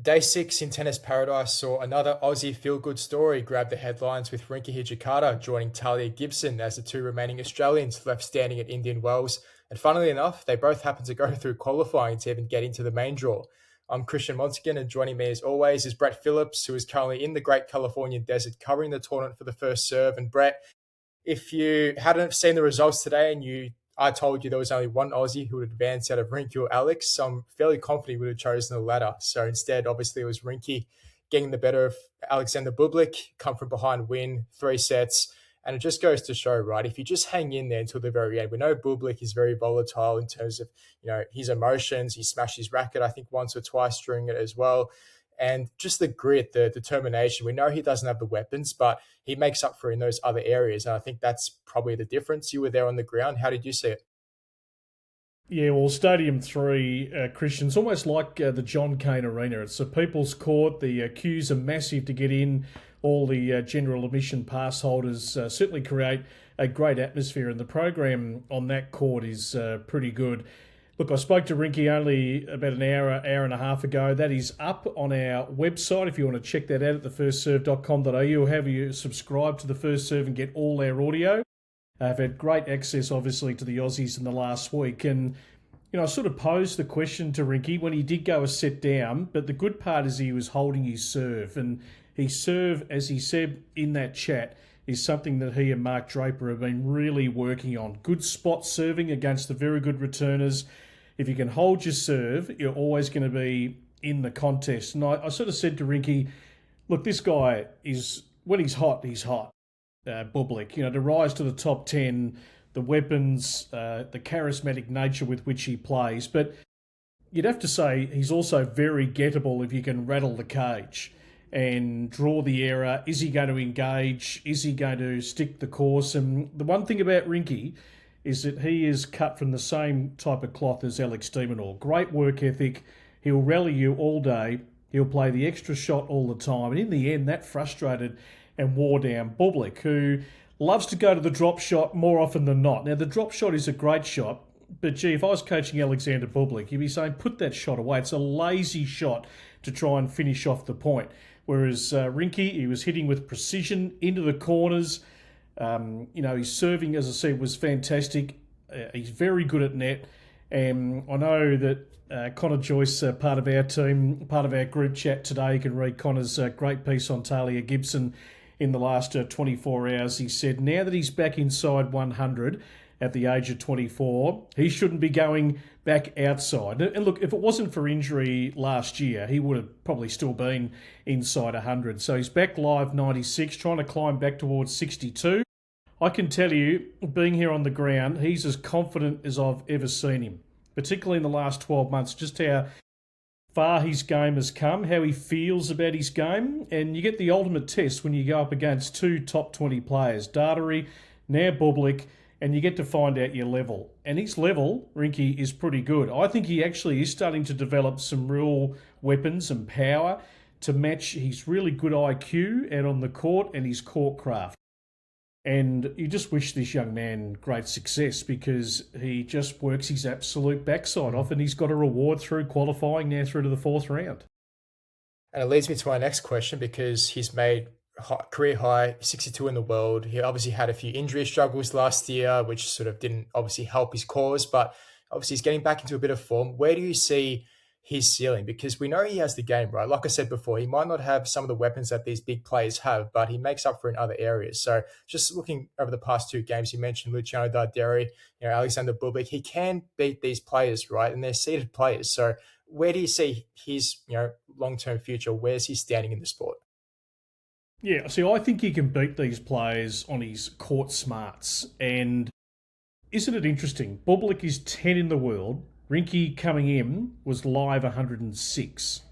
Day 6 in Tennis Paradise saw another Aussie feel-good story grab the headlines with Rinky Hijikata joining Talia Gibson as the two remaining Australians left standing at Indian Wells. And funnily enough, they both happened to go through qualifying to even get into the main draw. I'm Christian Montegan, and joining me as always is Brett Phillips, who is currently in the Great Californian Desert covering the tournament for the First Serve. And Brett, if you hadn't seen the results today and I told you there was only one Aussie who would advance out of Rinky or Alex, so I'm fairly confident he would have chosen the latter. So instead, obviously, it was Rinky getting the better of Alexander Bublik, come from behind, win 3 sets. And it just goes to show, right, if you just hang in there until the very end, we know Bublik is very volatile in terms of, his emotions. He smashed his racket, I think, once or twice during it as well. And just the grit, the determination. We know he doesn't have the weapons, but he makes up for it in those other areas. And I think that's probably the difference. You were there on the ground. How did you see it? Yeah, well, Stadium 3, Christian's almost like the John Cain Arena. It's a people's court. The queues are massive to get in. All the general admission pass holders certainly create a great atmosphere, and the program on that court is pretty good. Look, I spoke to Rinky only about an hour and a half ago. That is up on our website if you want to check that out at thefirstserve.com.au, or have you subscribe to The First Serve and get all our audio. I've had great access, obviously, to the Aussies in the last week. And, I sort of posed the question to Rinky when he did go a set down, but the good part is he was holding his serve. And his serve, as he said in that chat, is something that he and Mark Draper have been really working on. Good spot serving against the very good returners. If you can hold your serve, you're always going to be in the contest. And I sort of said to Rinky, look, this guy is, when he's hot, he's hot. Bublik, to rise to the top 10, the weapons, the charismatic nature with which he plays. But you'd have to say he's also very gettable if you can rattle the cage and draw the error. Is he going to engage? Is he going to stick the course? And the one thing about Rinky is that he is cut from the same type of cloth as Alex de Minaur. Great work ethic. He'll rally you all day. He'll play the extra shot all the time. And in the end, that frustrated and wore down Bublik, who loves to go to the drop shot more often than not. Now, the drop shot is a great shot, but gee, if I was coaching Alexander Bublik, he'd be saying, put that shot away. It's a lazy shot to try and finish off the point. Whereas Rinky, he was hitting with precision into the corners. His serving, as I said, was fantastic. He's very good at net. And I know that Connor Joyce, part of our team, part of our group chat today, you can read Connor's great piece on Talia Gibson in the last 24 hours. He said now that he's back inside 100 at the age of 24, he shouldn't be going back outside. And look, if it wasn't for injury last year, he would have probably still been inside 100. So he's back live 96, trying to climb back towards 62. I can tell you, being here on the ground, he's as confident as I've ever seen him, particularly in the last 12 months, just how far his game has come, how he feels about his game. And you get the ultimate test when you go up against two top 20 players, Dartery, now Bublik, and you get to find out your level. And his level, Rinky, is pretty good. I think he actually is starting to develop some real weapons and power to match his really good IQ out on the court and his court craft. And you just wish this young man great success, because he just works his absolute backside off, and he's got a reward through qualifying now through to the 4th round. And it leads me to my next question, because he's made career high 62 in the world. He obviously had a few injury struggles last year, which sort of didn't obviously help his cause, but obviously he's getting back into a bit of form. Where do you see his ceiling? Because we know he has the game, right? Like I said before, he might not have some of the weapons that these big players have, but he makes up for it in other areas. So just looking over the past 2 games, you mentioned Luciano Darderi, Alexander Bublik, he can beat these players, right? And they're seeded players. So where do you see his, long-term future? Where's he standing in the sport? Yeah, see, I think he can beat these players on his court smarts. And isn't it interesting? Bublik is 10 in the world. Rinky coming in was live 106.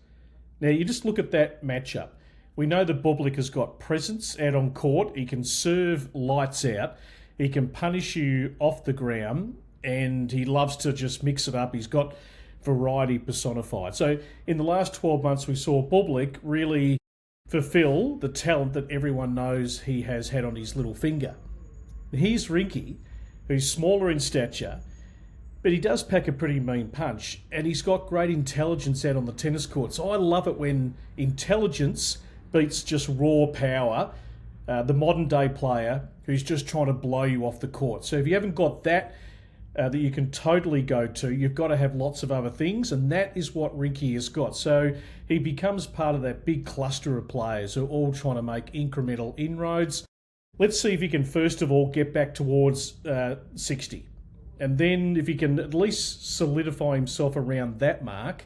Now, you just look at that matchup. We know that Bublik has got presence out on court. He can serve lights out. He can punish you off the ground. And he loves to just mix it up. He's got variety personified. So in the last 12 months, we saw Bublik really fulfill the talent that everyone knows he has had on his little finger. Here's Rinky, who's smaller in stature, But he does pack a pretty mean punch, and he's got great intelligence out on the tennis court. So I love it when intelligence beats just raw power, the modern day player who's just trying to blow you off the court. So if you haven't got that that you can totally go to, you've got to have lots of other things, and that is what Rinky has got. So he becomes part of that big cluster of players who are all trying to make incremental inroads. Let's see if he can first of all get back towards 60. And then if he can at least solidify himself around that mark.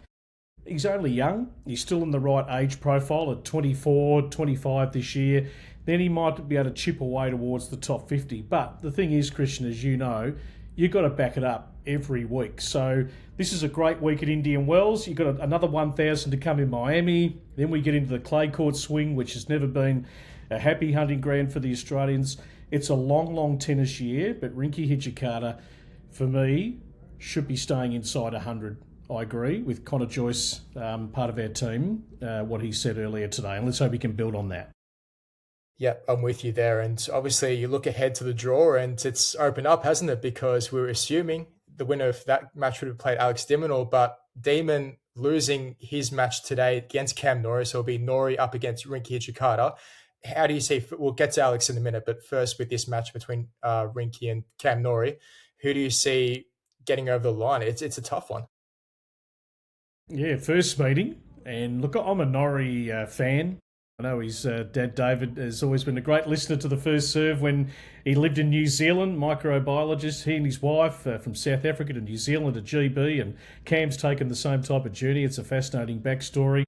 He's only young. He's still in the right age profile at 24, 25 this year. Then he might be able to chip away towards the top 50. But the thing is, Christian, as you know, you've got to back it up every week. So this is a great week at Indian Wells. You've got another 1,000 to come in Miami. Then we get into the clay court swing, which has never been a happy hunting ground for the Australians. It's a long, long tennis year, but Rinky Hijikata, for me, should be staying inside 100. I agree with Connor Joyce, part of our team, what he said earlier today. And let's hope he can build on that. Yeah, I'm with you there. And obviously you look ahead to the draw and it's opened up, hasn't it? Because we were assuming the winner of that match would have played Alex de Minaur, but Demon losing his match today against Cam Norrie, so it'll be Norrie up against Rinky Hijikata. How do you see, we'll get to Alex in a minute, but first with this match between Rinky and Cam Norrie, who do you see getting over the line? It's a tough one. Yeah, first meeting. And look, I'm a Norrie fan. I know his dad, David, has always been a great listener to The First Serve when he lived in New Zealand, microbiologist. He and his wife from South Africa to New Zealand to GB, and Cam's taken the same type of journey. It's a fascinating backstory.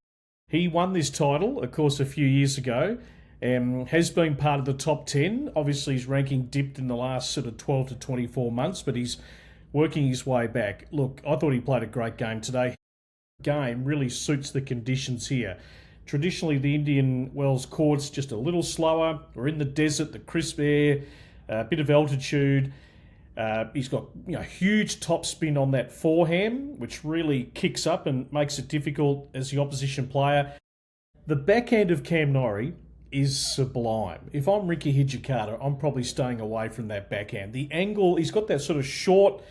He won this title, of course, a few years ago, and has been part of the top 10. Obviously, his ranking dipped in the last sort of 12 to 24 months, but he's working his way back. Look, I thought he played a great game today. Game really suits the conditions here. Traditionally, the Indian Wells court's just a little slower. We're in the desert, the crisp air, a bit of altitude. He's got huge top spin on that forehand, which really kicks up and makes it difficult as the opposition player. The backhand of Cam Norrie is sublime. If I'm Rinky Hijikata, I'm probably staying away from that backhand. The angle, he's got that sort of short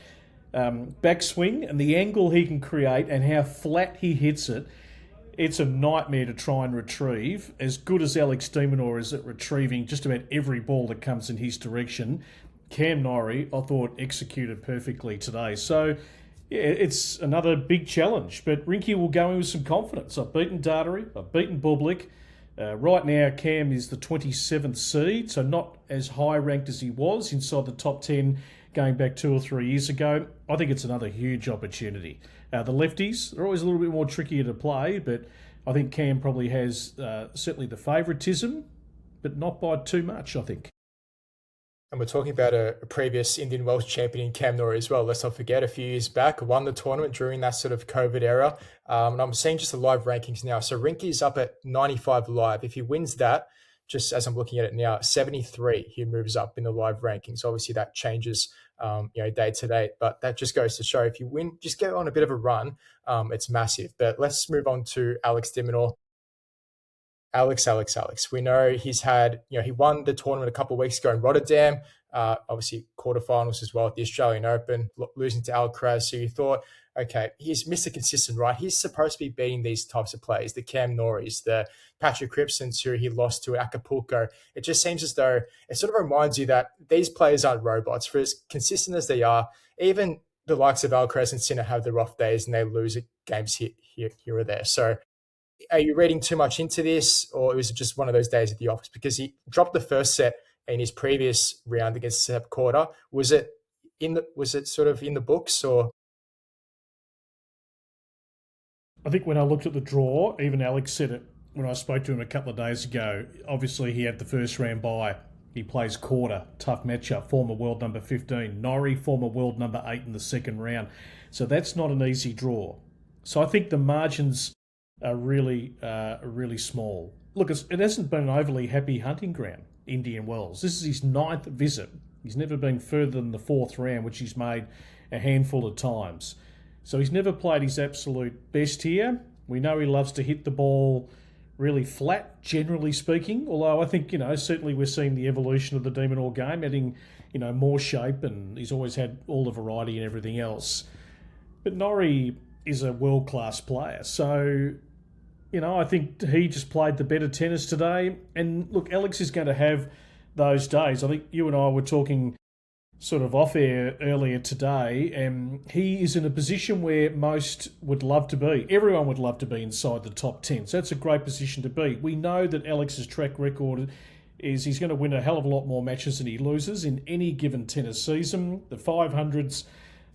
backswing, and the angle he can create and how flat he hits it, it's a nightmare to try and retrieve. As good as Alex de Minaur is at retrieving just about every ball that comes in his direction, Cam Norrie, I thought, executed perfectly today. So, yeah, it's another big challenge. But Rinky will go in with some confidence. I've beaten Dartery, I've beaten Bublik. Right now, Cam is the 27th seed, so not as high ranked as he was inside the top 10 going back 2 or 3 years ago. I think it's another huge opportunity. The lefties, they're always a little bit more trickier to play, but I think Cam probably has certainly the favouritism, but not by too much, I think. And we're talking about a previous Indian Wells champion in Cam Norrie as well. Let's not forget, a few years back, won the tournament during that sort of COVID era. And I'm seeing just the live rankings now. So Rinky's up at 95 live. If he wins that, just as I'm looking at it now, 73, he moves up in the live rankings. Obviously, that changes day to day, but that just goes to show if you win, just get on a bit of a run, it's massive. But let's move on to Alex de Minaur. Alex. We know he's had, he won the tournament a couple of weeks ago in Rotterdam, obviously quarterfinals as well at the Australian Open, losing to Alcaraz. So you thought, okay, he's Mr. Consistent, right? He's supposed to be beating these types of players, the Cam Norries, the Patrick Cripsons, who he lost to Acapulco. It just seems as though it sort of reminds you that these players aren't robots. For as consistent as they are, even the likes of Alcaraz and Sinner have their off days and they lose games here or there. So are you reading too much into this, or was it just one of those days at the office? Because he dropped the first set in his previous round against Sepp Korda. Was it sort of in the books, or? I think when I looked at the draw, even Alex said it when I spoke to him a couple of days ago. Obviously, he had the first round bye. He plays Korda, tough matchup, former world number 15. Norrie, former world number 8 in the second round. So that's not an easy draw. So I think the margins are really small. Look, it hasn't been an overly happy hunting ground, Indian Wells. This is his 9th visit. He's never been further than the 4th round, which he's made a handful of times. So he's never played his absolute best here. We know he loves to hit the ball really flat, generally speaking, although I think, certainly we're seeing the evolution of the de Minaur game, adding, more shape, and he's always had all the variety and everything else. But Norrie is a world-class player. So, I think he just played the better tennis today. And look, Alex is going to have those days. I think you and I were talking sort of off air earlier today, and he is in a position where most would love to be. Everyone would love to be inside the top 10. So that's a great position to be. We know that Alex's track record is he's going to win a hell of a lot more matches than he loses in any given tennis season. The 500s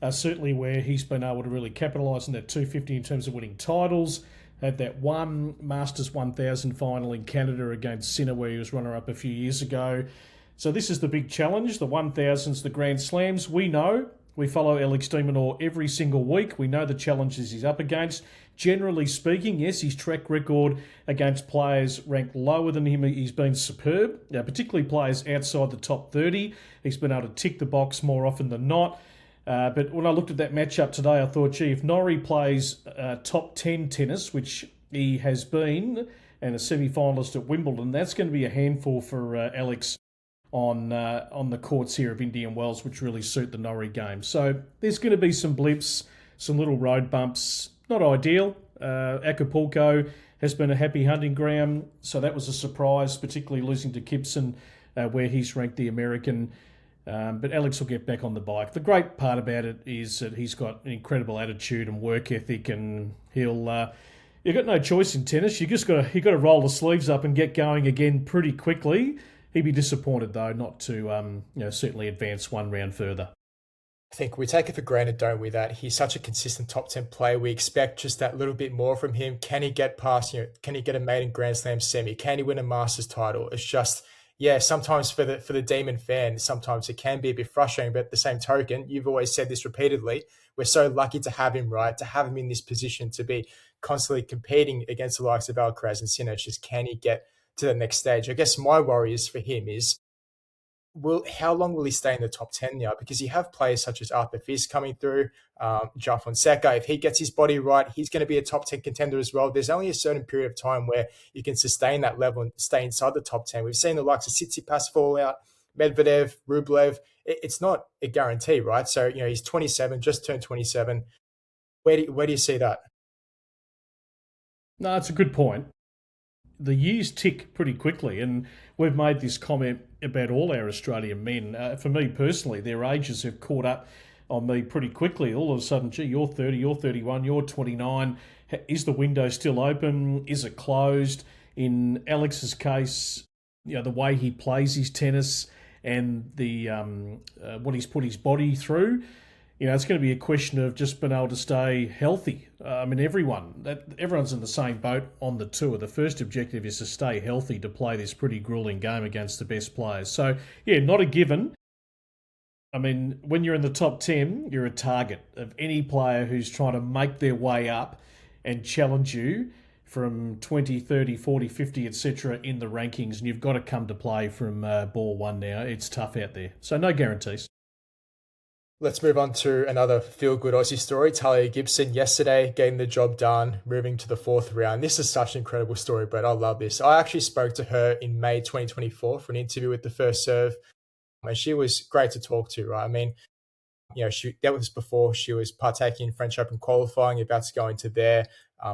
are certainly where he's been able to really capitalise on that 250 in terms of winning titles. Had that one Masters 1000 final in Canada against Sinner where he was runner-up a few years ago. So this is the big challenge, the 1000s, the Grand Slams. We know, we follow Alex de Minaur every single week. We know the challenges he's up against. Generally speaking, yes, his track record against players ranked lower than him, he's been superb. Now, particularly players outside the top 30. He's been able to tick the box more often than not. But when I looked at that matchup today, I thought, gee, if Norrie plays top 10 tennis, which he has been, and a semi-finalist at Wimbledon, that's going to be a handful for Alex on the courts here of Indian Wells, which really suit the Norrie game. So there's going to be some blips, some little road bumps. Not ideal. Acapulco has been a happy hunting ground, so that was a surprise, particularly losing to Gibson, where he's ranked the American. But Alex will get back on the bike. The great part about it is that he's got an incredible attitude and work ethic, and he'll. You've got no choice in tennis. You got to roll the sleeves up and get going again pretty quickly. He'd be disappointed though not to certainly advance one round further. I think we take it for granted, don't we, that he's such a consistent top 10 player. We expect just that little bit more from him. Can he get past, can he get a maiden Grand Slam semi? Can he win a Masters title? It's just, sometimes for the Demon fan, sometimes it can be a bit frustrating, but at the same token, you've always said this repeatedly, we're so lucky to have him, right? To have him in this position, to be constantly competing against the likes of Alcaraz and Sinner. It's just, can he get to the next stage? I guess my worry is for him is, how long will he stay in the top 10 now? Because you have players such as Arthur Fils coming through, João Fonseca. If he gets his body right, he's going to be a top 10 contender as well. There's only a certain period of time where you can sustain that level and stay inside the top 10. We've seen the likes of Tsitsipas fall out, Medvedev, Rublev. It's not a guarantee, right? So, he's 27, just turned 27. Where do you see that? No, it's a good point. The years tick pretty quickly, and we've made this comment about all our Australian men. For me personally, their ages have caught up on me pretty quickly. All of a sudden, gee, you're 30, you're 31, you're 29. Is the window still open? Is it closed? In Alex's case, the way he plays his tennis and the what he's put his body through, it's going to be a question of just being able to stay healthy. Everyone's in the same boat on the tour. The first objective is to stay healthy to play this pretty grueling game against the best players. So, not a given. When you're in the top 10, you're a target of any player who's trying to make their way up and challenge you from 20, 30, 40, 50, etc. in the rankings. And you've got to come to play from ball one now. It's tough out there. So no guarantees. Let's move on to another feel-good Aussie story. Talia Gibson yesterday getting the job done, moving to the fourth round. This is such an incredible story, Brett. I love this. I actually spoke to her in May 2024 for an interview with The First Serve, and she was great to talk to, right? She dealt with this before. She was partaking in French Open qualifying, about to go into there,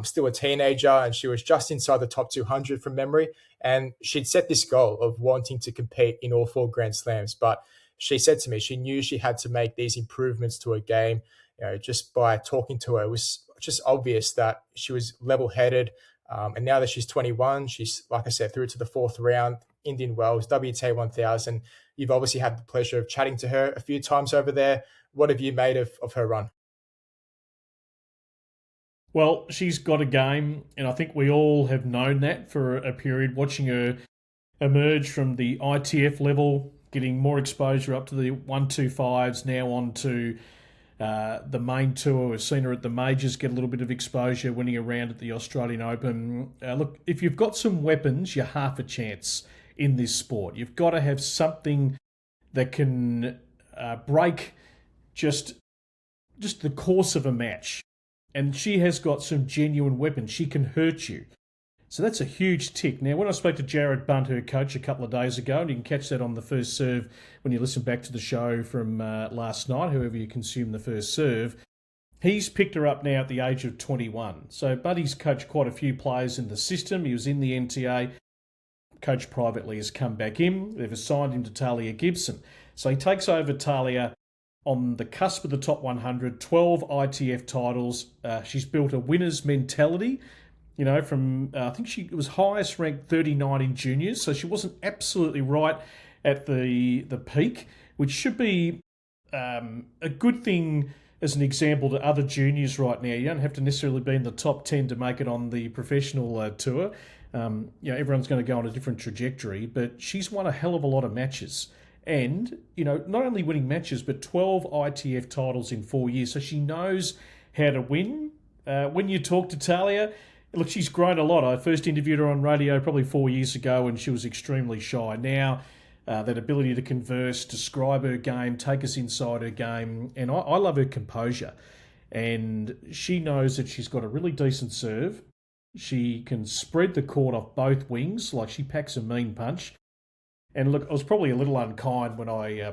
still a teenager, and she was just inside the top 200 from memory. And she'd set this goal of wanting to compete in all 4 Grand Slams, but she said to me she knew she had to make these improvements to her game. Just by talking to her, it was just obvious that she was level-headed. And now that she's 21, she's, like I said, through to the 4th round, Indian Wells, WTA 1000. You've obviously had the pleasure of chatting to her a few times over there. What have you made of her run? Well, she's got a game, and I think we all have known that for a period, watching her emerge from the ITF level, getting more exposure up to the 125s, now on to the main tour. We've seen her at the majors get a little bit of exposure, winning a round at the Australian Open. Look, if you've got some weapons, you're half a chance in this sport. You've got to have something that can break just the course of a match. And she has got some genuine weapons. She can hurt you. So that's a huge tick. Now, when I spoke to Jared Bunt, her coach, a couple of days ago, and you can catch that on the first serve when you listen back to the show from last night, whoever you consume the first serve, he's picked her up now at the age of 21. So Buddy's coached quite a few players in the system. He was in the NTA, coached privately, has come back in. They've assigned him to Talia Gibson. So he takes over Talia on the cusp of the top 100, 12 ITF titles. She's built a winner's mentality, from, I think she was highest ranked 39 in juniors, so she wasn't absolutely right at the peak, which should be a good thing as an example to other juniors right now. You don't have to necessarily be in the top 10 to make it on the professional tour. Everyone's going to go on a different trajectory, but she's won a hell of a lot of matches. And, not only winning matches, but 12 ITF titles in 4 years. So she knows how to win. When you talk to Talia, look, she's grown a lot. I first interviewed her on radio probably 4 years ago, and she was extremely shy. Now, that ability to converse, describe her game, take us inside her game. And I love her composure. And she knows that she's got a really decent serve. She can spread the court off both wings, like she packs a mean punch. And look, I was probably a little unkind when I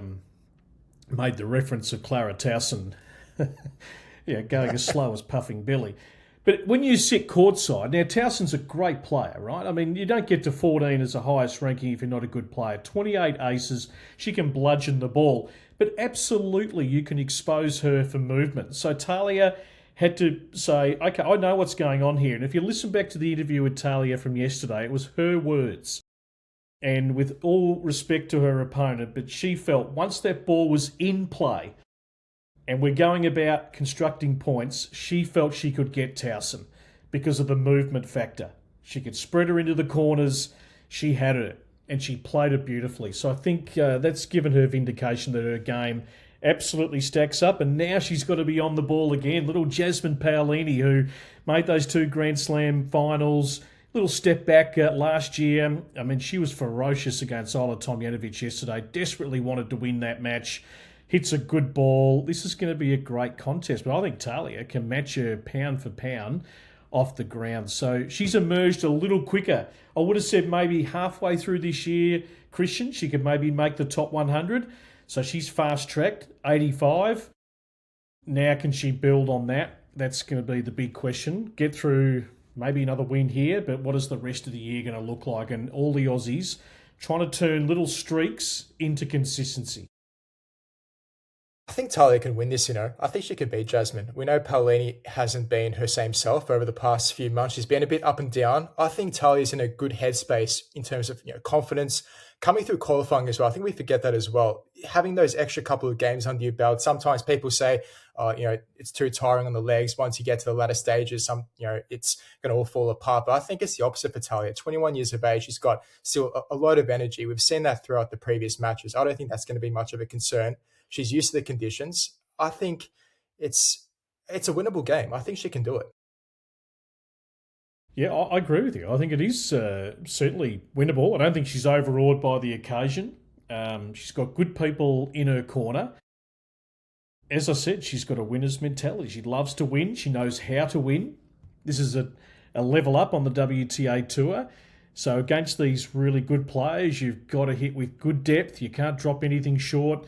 made the reference of Clara Towson, going as slow as Puffing Billy. But when you sit courtside, now Towson's a great player, right? I mean, you don't get to 14 as the highest ranking if you're not a good player. 28 aces, she can bludgeon the ball. But absolutely, you can expose her for movement. So Talia had to say, okay, I know what's going on here. And if you listen back to the interview with Talia from yesterday, it was her words. And with all respect to her opponent, but she felt once that ball was in play and we're going about constructing points, she felt she could get Towson because of the movement factor. She could spread her into the corners. She had her, and she played it beautifully. So I think that's given her vindication that her game absolutely stacks up, and now she's got to be on the ball again. Little Jasmine Paolini, who made those 2 Grand Slam finals, little step back last year. I mean, she was ferocious against Ola Tomljanovic yesterday, desperately wanted to win that match, hits a good ball. This is going to be a great contest, but I think Talia can match her pound for pound off the ground. So she's emerged a little quicker. I would have said maybe halfway through this year, Christian, she could maybe make the top 100. So she's fast-tracked, 85. Now can she build on that? That's going to be the big question. Get through maybe another win here, but what is the rest of the year going to look like? And all the Aussies trying to turn little streaks into consistency. I think Talia can win this, I think she could beat Jasmine. We know Paolini hasn't been her same self over the past few months. She's been a bit up and down. I think Talia's in a good headspace in terms of confidence. Coming through qualifying as well, I think we forget that as well. Having those extra couple of games under your belt, sometimes people say, it's too tiring on the legs. Once you get to the latter stages, it's going to all fall apart. But I think it's the opposite for Talia. 21 years of age, she's got still a lot of energy. We've seen that throughout the previous matches. I don't think that's going to be much of a concern. She's used to the conditions. I think it's a winnable game. I think she can do it. Yeah, I agree with you. I think it is certainly winnable. I don't think she's overawed by the occasion. She's got good people in her corner. As I said, she's got a winner's mentality. She loves to win. She knows how to win. This is a level up on the WTA Tour. So against these really good players, you've got to hit with good depth. You can't drop anything short.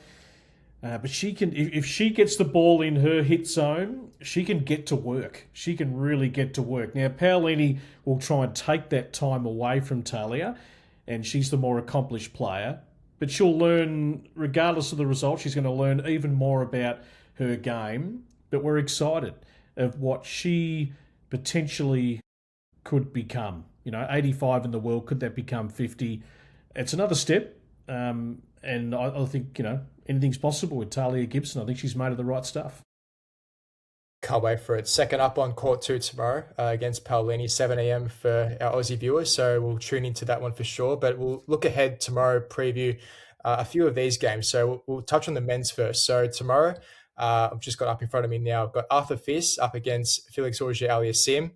But she can, if she gets the ball in her hit zone, she can get to work. She can really get to work. Now, Paolini will try and take that time away from Talia, and she's the more accomplished player. But she'll learn, regardless of the result, she's going to learn even more about her game. But we're excited of what she potentially could become. 85 in the world, could that become 50? It's another step. And I think, anything's possible with Talia Gibson. I think she's made of the right stuff. Can't wait for it. Second up on Court 2 tomorrow against Paolini, 7 a.m. for our Aussie viewers. So we'll tune into that one for sure. But we'll look ahead tomorrow, preview a few of these games. So we'll touch on the men's first. So tomorrow, I've just got up in front of me now. I've got Arthur Fils up against Felix Auger-Aliassime.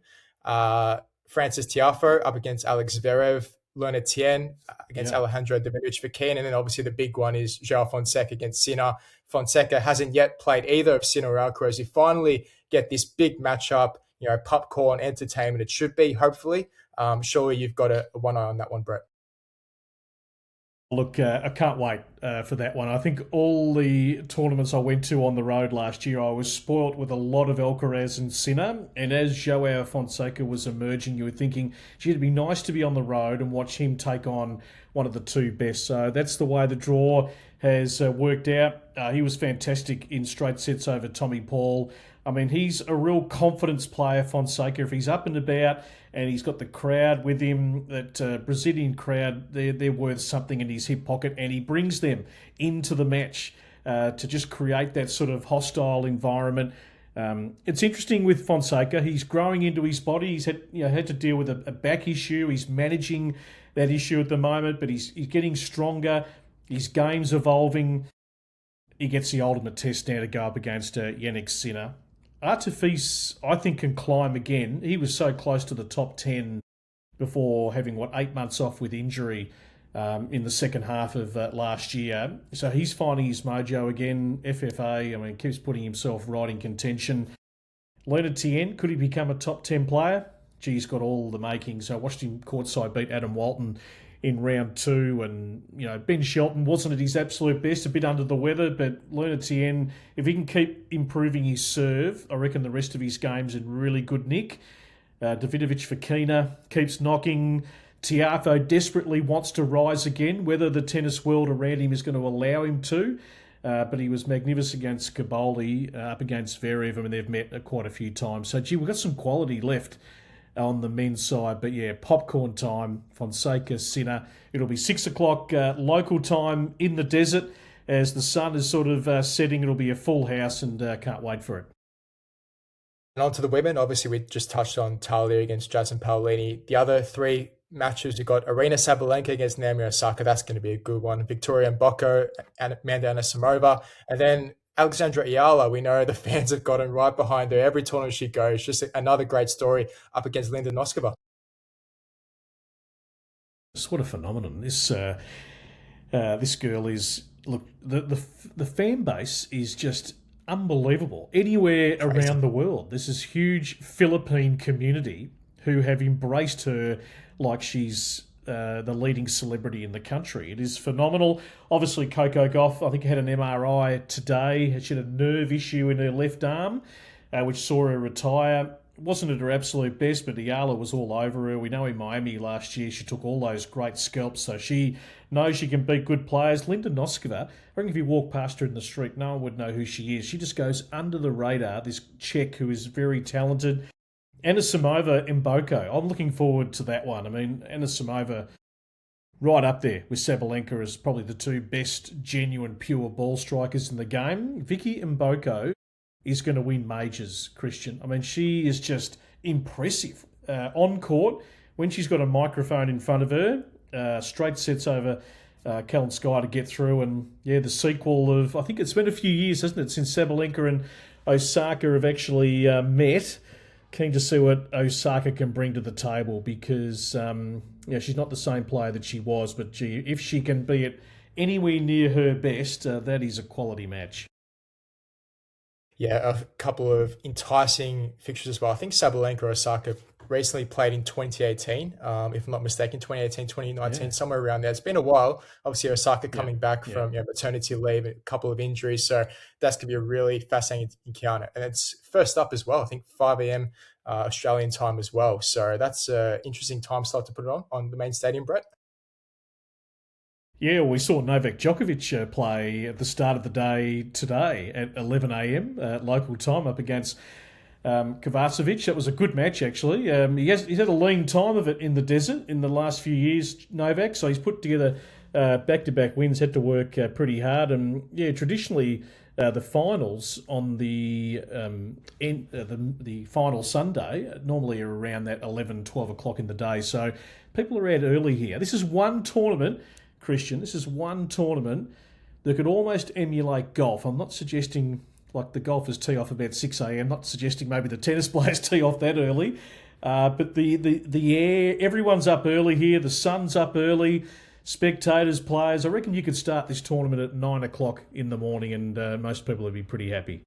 Francis Tiafoe up against Alex Zverev. Lorna Tien against Alejandro Davidovich-Fokine, and then obviously the big one is João Fonseca against Sinner. Fonseca hasn't yet played either of Sinner or Alcaraz. We finally get this big matchup, popcorn entertainment it should be, hopefully. Surely you've got one eye on that one, Brett. Look, I can't wait for that one. I think all the tournaments I went to on the road last year, I was spoilt with a lot of Alcaraz and Sinner. And as Joao Fonseca was emerging, you were thinking, gee, it'd be nice to be on the road and watch him take on one of the two best. So that's the way the draw has worked out. He was fantastic in straight sets over Tommy Paul. I mean, he's a real confidence player, Fonseca. If he's up and about and he's got the crowd with him, that Brazilian crowd, they're worth something in his hip pocket, and he brings them into the match to just create that sort of hostile environment. It's interesting with Fonseca. He's growing into his body. He's had to deal with a back issue. He's managing that issue at the moment, but he's getting stronger. His game's evolving. He gets the ultimate test now to go up against Yannick Sinner. Artifice, I think, can climb again. He was so close to the top 10 before having, 8 months off with injury in the second half of last year. So he's finding his mojo again. FFA, I mean, keeps putting himself right in contention. Leonard Tien, could he become a top 10 player? Gee, he's got all the makings. I watched him courtside beat Adam Walton in round 2, and Ben Shelton wasn't at his absolute best, a bit under the weather, but Leonard Tien, if he can keep improving his serve, I reckon the rest of his game's in really good nick. Davidovich Fokina keeps knocking. Tiafoe desperately wants to rise again, whether the tennis world around him is going to allow him to. But he was magnificent against Caboldi, up against Zverev. I mean, they've met quite a few times. So, gee, we've got some quality left on the men's side. But, yeah, popcorn time, Fonseca, Sinner. It'll be 6 o'clock local time in the desert. As the sun is sort of setting, it'll be a full house, and can't wait for it. And on to the women. Obviously, we just touched on Talia against Jasmine Paolini. The other 3 matches, you've got Arina Sabalenka against Naomi Osaka. That's going to be a good one. Victoria Mboko and Amanda Anisimova. And then Alexandra Ayala, we know the fans have gotten right behind her. Every tournament she goes, just another great story up against Linda Noskova. What a phenomenon. This girl is, look, the fan base is just unbelievable. Anywhere around the world, there's this huge Philippine community who have embraced her like she's the leading celebrity in the country. It is phenomenal. Obviously, Coco Gauff, I think, had an MRI today. She had a nerve issue in her left arm, which saw her retire. Wasn't at her absolute best, but Ayala was all over her. We know in Miami last year she took all those great scalps, so she knows she can beat good players. Linda Noskova, I reckon if you walk past her in the street, no one would know who she is. She just goes under the radar, this Czech who is very talented. Anisimova Mboko, I'm looking forward to that one. I mean, Anisimova right up there with Sabalenka as probably the 2 best genuine pure ball strikers in the game. Vicky Mboko is going to win majors, Christian. I mean, she is just impressive on court when she's got a microphone in front of her. Straight sets over Kalinskaya to get through. And, yeah, the sequel of, I think it's been a few years, hasn't it, since Sabalenka and Osaka have actually met. Keen to see what Osaka can bring to the table because she's not the same player that she was, but gee, if she can be at anywhere near her best, that is a quality match. Yeah, a couple of enticing fixtures as well. I think Sabalenka Osaka recently played in 2018, if I'm not mistaken, 2018, 2019, somewhere around there. It's been a while. Obviously, Osaka coming back from maternity leave, a couple of injuries. So that's going to be a really fascinating encounter. And it's first up as well, I think 5 a.m. Australian time as well. So that's an interesting time slot to put it on the main stadium, Brett. Yeah, we saw Novak Djokovic play at the start of the day today at 11 a.m. Local time up against Kovacevic. That was a good match, actually. He's had a lean time of it in the desert in the last few years, Novak, so he's put together back-to-back wins, had to work pretty hard. And, yeah, traditionally the finals on the final Sunday normally are around that 11, 12 o'clock in the day. So people are out early here. This is one tournament, Christian, that could almost emulate golf. I'm not suggesting like the golfers tee off about 6 a.m. Not suggesting maybe the tennis players tee off that early. But the air, everyone's up early here. The sun's up early. Spectators, players. I reckon you could start this tournament at 9 o'clock in the morning and most people would be pretty happy.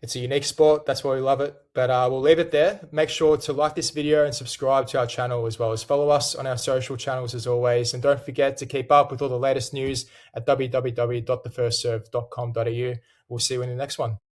It's a unique sport. That's why we love it. But we'll leave it there. Make sure to like this video and subscribe to our channel, as well as follow us on our social channels as always. And don't forget to keep up with all the latest news at www.thefirstserve.com.au. We'll see you in the next one.